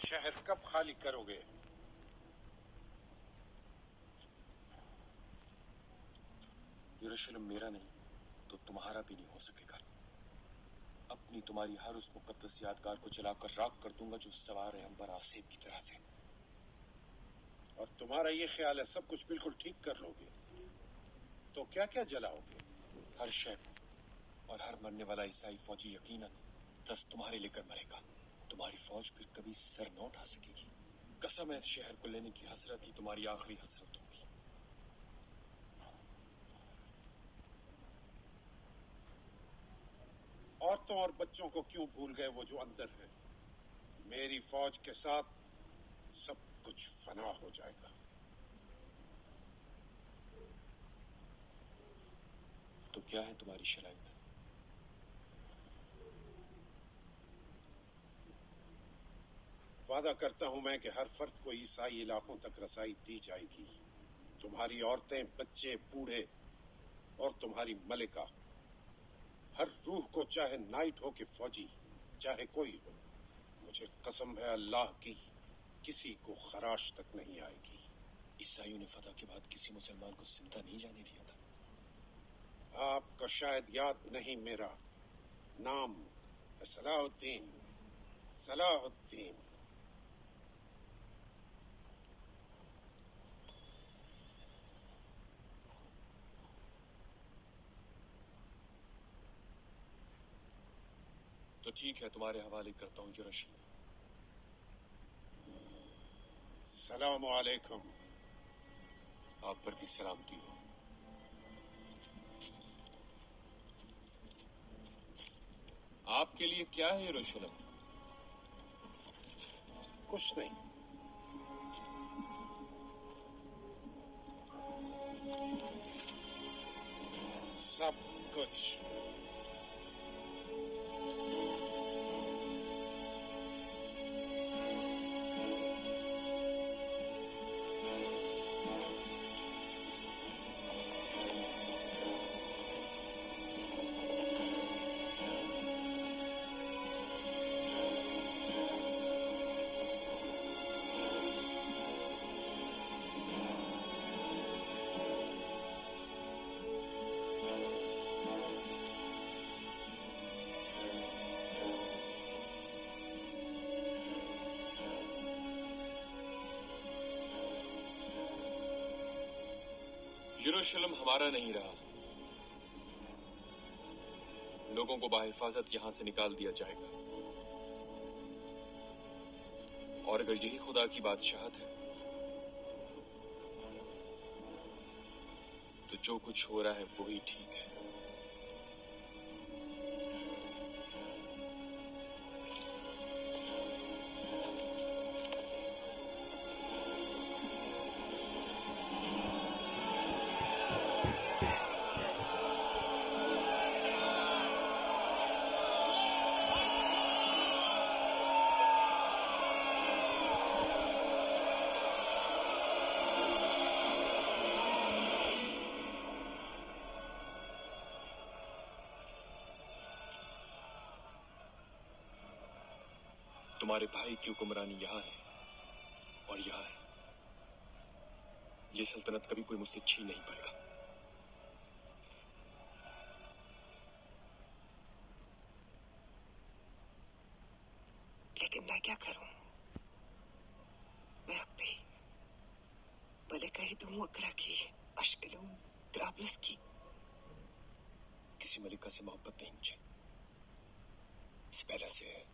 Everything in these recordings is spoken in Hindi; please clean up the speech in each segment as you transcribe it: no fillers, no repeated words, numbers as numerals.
शहर कब खाली करोगे? यरूशलेम मेरा नहीं तो तुम्हारा भी नहीं हो सकेगा। अपनी तुम्हारी हर उस मुकद्दस यादगार को जलाकर राख कर दूंगा जो सवार है अंबर आसेब की तरह से। और तुम्हारा ये ख्याल है सब कुछ बिल्कुल ठीक कर लोगे? तो क्या क्या जलाओगे? हर शय को, और हर मरने वाला ईसाई फौजी यकीनन 10 तुम्हारे लेकर मरेगा। तुम्हारी फौज फिर कभी सर न उठा सकेगी। कसम है, इस शहर को लेने की हसरत ही तुम्हारी आखिरी हसरत होगी। औरतों और बच्चों को क्यों भूल गए वो जो अंदर है? मेरी फौज के साथ सब कुछ फना हो जाएगा। तो क्या है तुम्हारी शराइत? वादा करता हूं मैं कि हर फर्द को ईसाई इलाकों तक रसाई दी जाएगी। तुम्हारी औरतें, बच्चे, बूढ़े और तुम्हारी मलिका, हर रूह को, चाहे नाइट हो कि फौजी, चाहे कोई हो, मुझे कसम है अल्लाह की, किसी को खराश तक नहीं आएगी। ईसाइयों ने फतह के बाद किसी मुसलमान को जिंदा नहीं जाने दिया था। आपको शायद याद नहीं, मेरा नाम सलाहुद्दीन। सलाहुद्दीन। तो ठीक है, तुम्हारे हवाले करता हूँ यरूशलेम। सलाम अलैकुम। आप पर भी सलामती हो। आपके लिए क्या है यरूशलेम? कुछ नहीं। सब कुछ। यरूशलेम हमारा नहीं रहा। लोगों को बाहिफाजत यहां से निकाल दिया जाएगा। और अगर यही खुदा की बादशाहत है तो जो कुछ हो रहा है वही ठीक है। तुम्हारे भाई की हुक्मरानी यहां है और यहां है। यह सल्तनत कभी कोई मुझसे छीन नहीं पाएगा। लेकिन मैं क्या करूं? मैं अब भी भले कही दूं अकरा की, अश्कलून, त्राबलस की। किसी मलिका से मोहब्बत नहीं मुझे, इस पहले से है।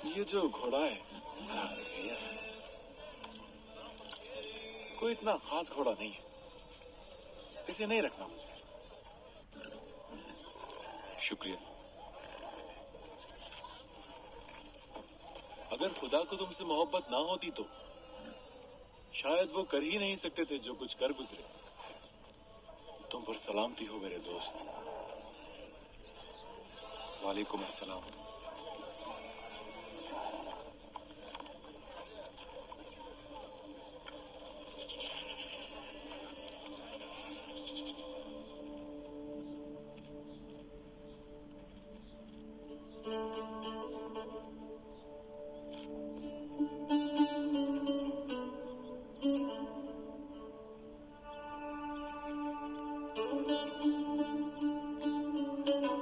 ये जो घोड़ा है सही है, कोई इतना खास घोड़ा नहीं है, इसे नहीं रखना मुझे। शुक्रिया। अगर खुदा को तुमसे मोहब्बत ना होती तो शायद वो कर ही नहीं सकते थे जो कुछ कर गुजरे। तुम पर सलामती हो मेरे दोस्त। वालेकुम अस्सलाम।